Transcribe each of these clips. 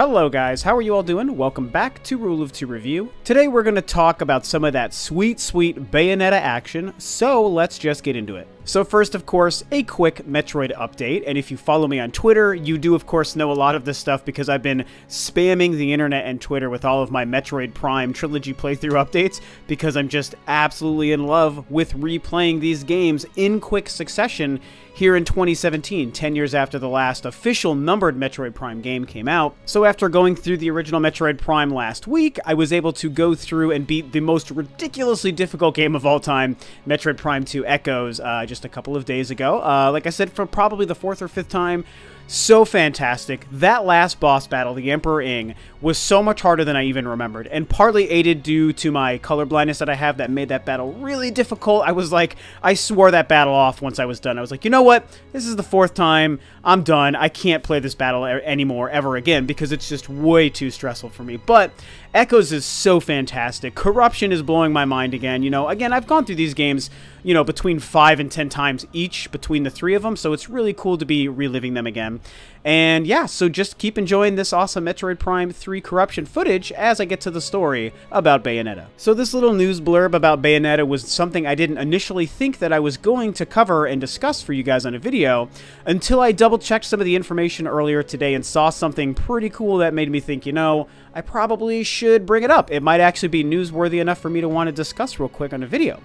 Hello guys, how are you all doing? Welcome back to Rule of Two Review. Today we're going to talk about some of that sweet Bayonetta action, so let's just get into it. So first, of course, a quick Metroid update, and if you follow me on Twitter, you do of course know a lot of this stuff because I've been spamming the internet and Twitter with all of my Metroid Prime trilogy playthrough updates because I'm just absolutely in love with replaying these games in quick succession here in 2017, 10 years after the last official numbered Metroid Prime game came out. So after going through the original Metroid Prime last week, I was able to go through and beat the most ridiculously difficult game of all time, Metroid Prime 2 Echoes, just a couple of days ago. Like I said, for probably the fourth or fifth time. So fantastic. That last boss battle, the Emperor Ing, was so much harder than I even remembered, and partly aided due to my color blindness that I have that made that battle really difficult. I was like, I swore that battle off once I was done. I was like, you know what? This is the fourth time. I'm done. I can't play this battle anymore ever again because it's just way too stressful for me. But Echoes is so fantastic. Corruption is blowing my mind again. You know, again, I've gone through these games, you know, between 5 and 10 times each between the three of them, so it's really cool to be reliving them again. And yeah, so just keep enjoying this awesome Metroid Prime 3 Corruption footage as I get to the story about Bayonetta. So this little news blurb about Bayonetta was something I didn't initially think that I was going to cover and discuss for you guys on a video until I double-checked some of the information earlier today and saw something pretty cool that made me think, you know, I probably should bring it up. It might actually be newsworthy enough for me to want to discuss real quick on a video.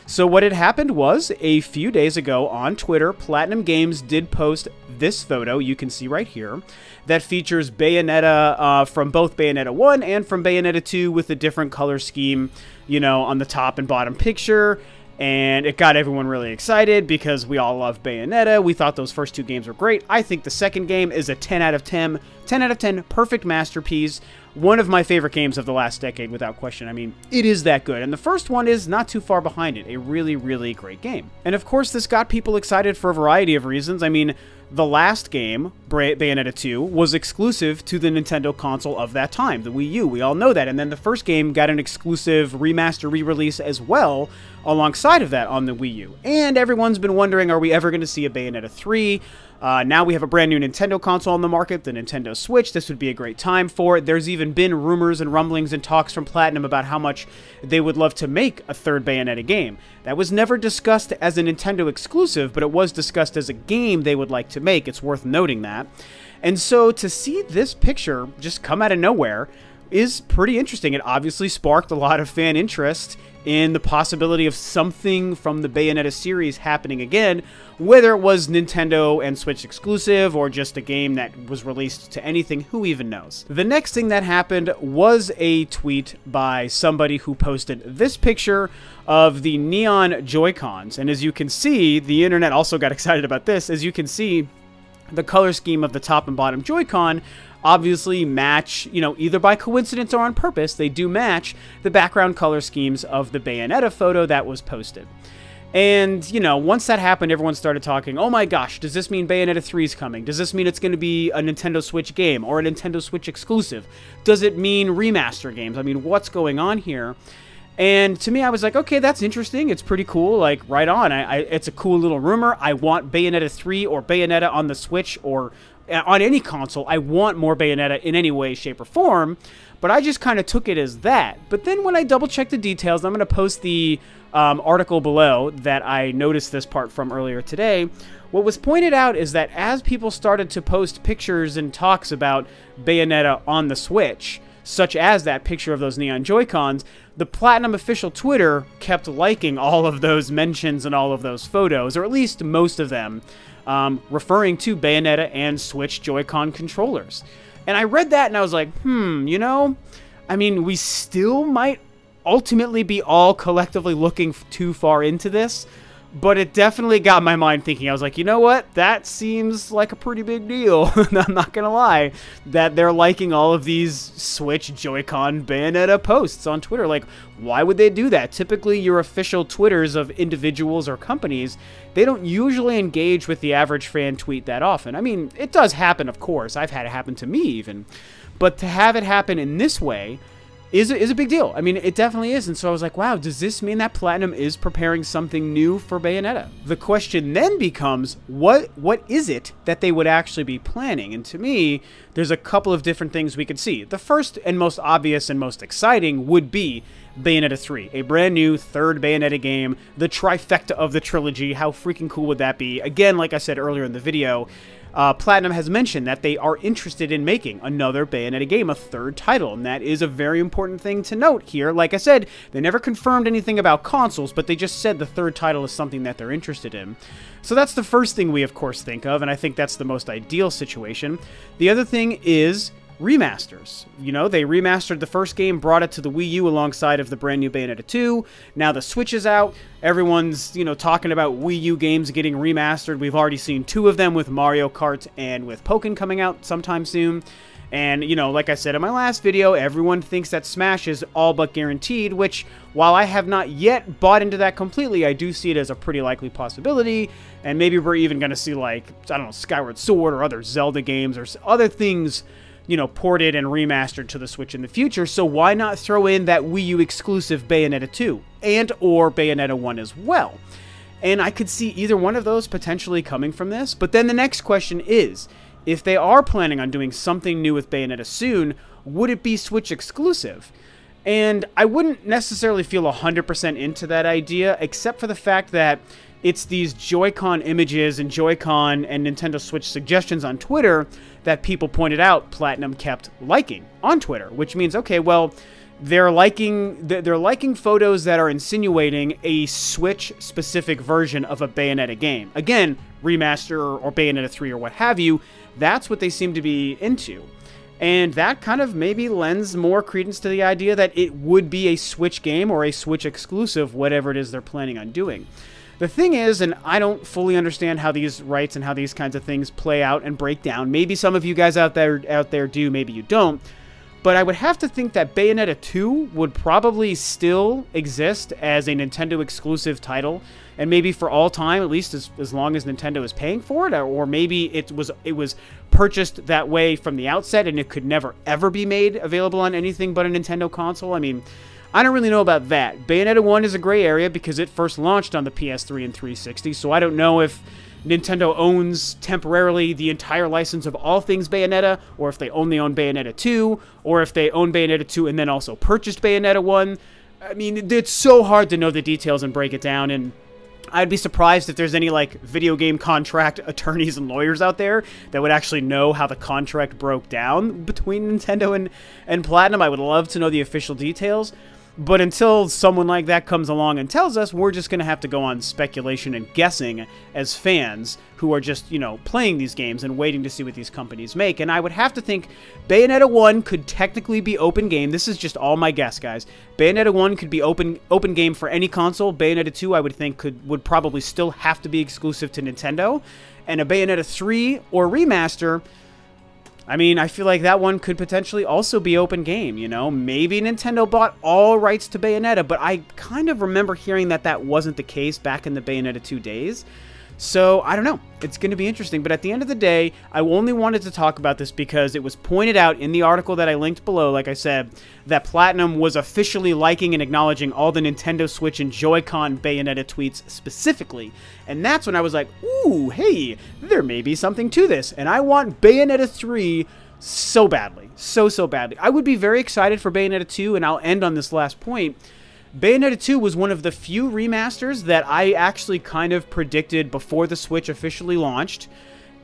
So what had happened was, a few days ago on Twitter, Platinum Games did post this photo, you can see right here, that features Bayonetta from both Bayonetta 1 and from Bayonetta 2 with a different color scheme, you know, on the top and bottom picture. And it got everyone really excited because we all love Bayonetta. We thought those first two games were great. I think the second game is a 10 out of 10. 10 out of 10, perfect masterpiece. One of my favorite games of the last decade, without question. I mean, it is that good. And the first one is not too far behind it. A really, really great game. And of course, this got people excited for a variety of reasons. I mean, the last game, Bayonetta 2, was exclusive to the Nintendo console of that time, the Wii U. We all know that. And then the first game got an exclusive remaster re-release as well alongside of that on the Wii U. And everyone's been wondering, are we ever going to see a Bayonetta 3? Now we have a brand new Nintendo console on the market, the Nintendo Switch. This would be a great time for it. There's even been rumors and rumblings and talks from Platinum about how much they would love to make a third Bayonetta game. That was never discussed as a Nintendo exclusive, but it was discussed as a game they would like to make. It's worth noting that. And so to see this picture just come out of nowhere is pretty interesting. It obviously sparked a lot of fan interest in the possibility of something from the Bayonetta series happening again, whether it was Nintendo and Switch exclusive or just a game that was released to anything, who even knows. The next thing that happened was a tweet by somebody who posted this picture of the neon Joy-Cons, and as you can see, the internet also got excited about this. As you can see, the color scheme of the top and bottom Joy-Con obviously match, you know, either by coincidence or on purpose, they do match the background color schemes of the Bayonetta photo that was posted. And, you know, once that happened, everyone started talking, oh my gosh, does this mean Bayonetta 3 is coming? Does this mean it's going to be a Nintendo Switch game or a Nintendo Switch exclusive? Does it mean remaster games? I mean, what's going on here? And to me, I was like, okay, that's interesting. It's pretty cool. Like, right on. It's a cool little rumor. I want Bayonetta 3 or Bayonetta on the Switch or on any console. I want more Bayonetta in any way, shape, or form. But I just kind of took it as that. But then when I double-checked the details, I'm going to post the article below that I noticed this part from earlier today. What was pointed out is that as people started to post pictures and talks about Bayonetta on the Switch, such as that picture of those neon Joy-Cons, the Platinum official Twitter kept liking all of those mentions and all of those photos, or at least most of them, referring to Bayonetta and Switch Joy-Con controllers. And I read that and I was like, you know, I mean, we still might ultimately be all collectively looking too far into this, but it definitely got my mind thinking. I was like, you know what? That seems like a pretty big deal. I'm not going to lie, that they're liking all of these Switch Joy-Con Bayonetta posts on Twitter. Like, why would they do that? Typically, your official Twitters of individuals or companies, they don't usually engage with the average fan tweet that often. I mean, it does happen, of course. I've had it happen to me even. But to have it happen in this way, is a big deal. I mean, it definitely is. And so I was like, wow, does this mean that Platinum is preparing something new for Bayonetta? The question then becomes, what is it that they would actually be planning? And to me, there's a couple of different things we could see. The first and most obvious and most exciting would be Bayonetta 3, a brand new third Bayonetta game, the trifecta of the trilogy. How freaking cool would that be? Again, like I said earlier in the video, Platinum has mentioned that they are interested in making another Bayonetta game, a third title, and that is a very important thing to note here. Like I said, they never confirmed anything about consoles, but they just said the third title is something that they're interested in. So that's the first thing we, of course, think of, and I think that's the most ideal situation. The other thing is remasters. You know, they remastered the first game, brought it to the Wii U alongside of the brand new Bayonetta 2. Now the Switch is out. Everyone's, you know, talking about Wii U games getting remastered. We've already seen 2 of them with Mario Kart and with Pokken coming out sometime soon. And, you know, like I said in my last video, everyone thinks that Smash is all but guaranteed, which, while I have not yet bought into that completely, I do see it as a pretty likely possibility. And maybe we're even going to see, like, I don't know, Skyward Sword or other Zelda games or other things, you know, ported and remastered to the Switch in the future, so why not throw in that Wii U exclusive Bayonetta 2 and or Bayonetta 1 as well? And I could see either one of those potentially coming from this, but then the next question is, if they are planning on doing something new with Bayonetta soon, would it be Switch exclusive? And I wouldn't necessarily feel 100% into that idea, except for the fact that it's these Joy-Con images and Joy-Con and Nintendo Switch suggestions on Twitter that people pointed out Platinum kept liking on Twitter, which means, okay, well, they're liking photos that are insinuating a Switch-specific version of a Bayonetta game. Again, Remaster or Bayonetta 3 or what have you, that's what they seem to be into. And that kind of maybe lends more credence to the idea that it would be a Switch game or a Switch exclusive, whatever it is they're planning on doing. The thing is, and I don't fully understand how these rights and how these kinds of things play out and break down. Maybe some of you guys out there do, maybe you don't. But I would have to think that Bayonetta 2 would probably still exist as a Nintendo exclusive title, and maybe for all time, at least as long as Nintendo is paying for it, or maybe it was purchased that way from the outset and it could never ever be made available on anything but a Nintendo console. I mean, I don't really know about that. Bayonetta 1 is a gray area because it first launched on the PS3 and 360, so I don't know if Nintendo owns temporarily the entire license of all things Bayonetta, or if they only own Bayonetta 2, or if they own Bayonetta 2 and then also purchased Bayonetta 1. I mean, it's so hard to know the details and break it down, and I'd be surprised if there's any, like, video game contract attorneys and lawyers out there that would actually know how the contract broke down between Nintendo and Platinum. I would love to know the official details. But until someone like that comes along and tells us, we're just going to have to go on speculation and guessing as fans who are just, you know, playing these games and waiting to see what these companies make. And I would have to think Bayonetta 1 could technically be open game. This is just all my guess, guys. Bayonetta 1 could be open game for any console. Bayonetta 2, I would think, would probably still have to be exclusive to Nintendo. And a Bayonetta 3 or remaster, I mean, I feel like that one could potentially also be open game, you know? Maybe Nintendo bought all rights to Bayonetta, but I kind of remember hearing that that wasn't the case back in the Bayonetta 2 days. So, I don't know. It's going to be interesting, but at the end of the day, I only wanted to talk about this because it was pointed out in the article that I linked below, like I said, that Platinum was officially liking and acknowledging all the Nintendo Switch and Joy-Con Bayonetta tweets specifically. And that's when I was like, ooh, hey, there may be something to this. And I want Bayonetta 3 so badly. So badly. I would be very excited for Bayonetta 2, and I'll end on this last point. Bayonetta 2 was one of the few remasters that I actually kind of predicted before the Switch officially launched.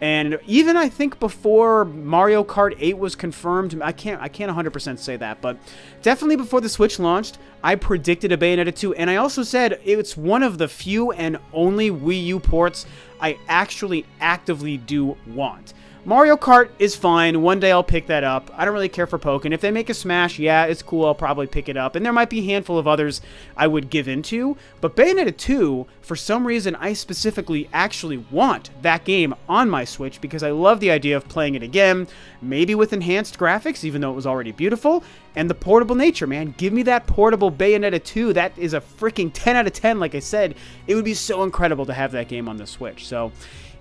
And even I think before Mario Kart 8 was confirmed, I can't 100% say that, but definitely before the Switch launched, I predicted a Bayonetta 2, and I also said it's one of the few and only Wii U ports I actually actively do want. Mario Kart is fine. One day I'll pick that up. I don't really care for Pokken. If they make a Smash, yeah, it's cool. I'll probably pick it up. And there might be a handful of others I would give into. But Bayonetta 2, for some reason, I specifically actually want that game on my Switch because I love the idea of playing it again, maybe with enhanced graphics, even though it was already beautiful, and the portable nature, man. Give me that portable Bayonetta 2. That is a freaking 10 out of 10, like I said. It would be so incredible to have that game on the Switch. So,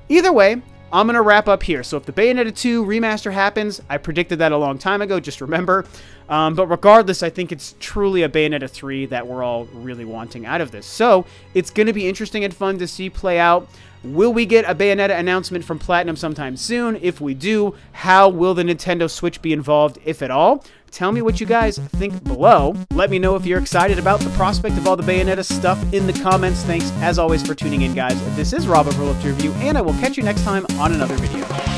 either way, I'm going to wrap up here. So if the Bayonetta 2 remaster happens, I predicted that a long time ago, just remember. But regardless, I think it's truly a Bayonetta 3 that we're all really wanting out of this. So it's going to be interesting and fun to see play out. Will we get a Bayonetta announcement from Platinum sometime soon? If we do, how will the Nintendo Switch be involved, if at all? Tell me what you guys think below. Let me know if you're excited about the prospect of all the Bayonetta stuff in the comments. Thanks, as always, for tuning in, guys. This is Rob of Rule of Two Review, and I will catch you next time on another video.